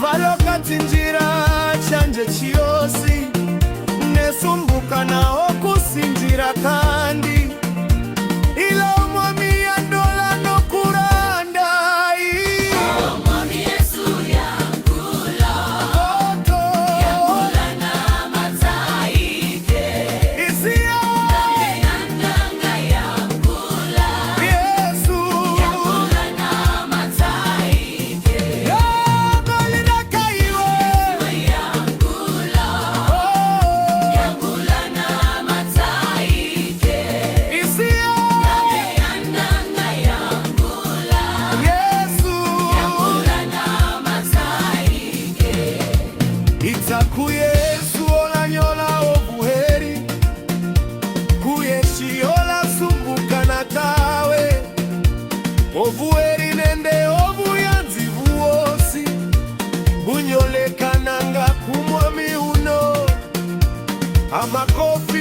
valokati njira chanje chiosi nesumbuka nao kusinjira kandi ila umwami ya ndola no kurandai Omwami Yesu yangula Oto yangula na mataike Isia yandanga yangula Yesu yangula na mataike Yangolina kaiwe yangula yangula na mataike Isia yandanga yangula Yesu yangula na mataike Itakuye Yesu olanyola obuheri kuyeshiola sumbuka na tawe obuheri nende obuyanzi buwosi bunyolekananga kumwami uno amakofi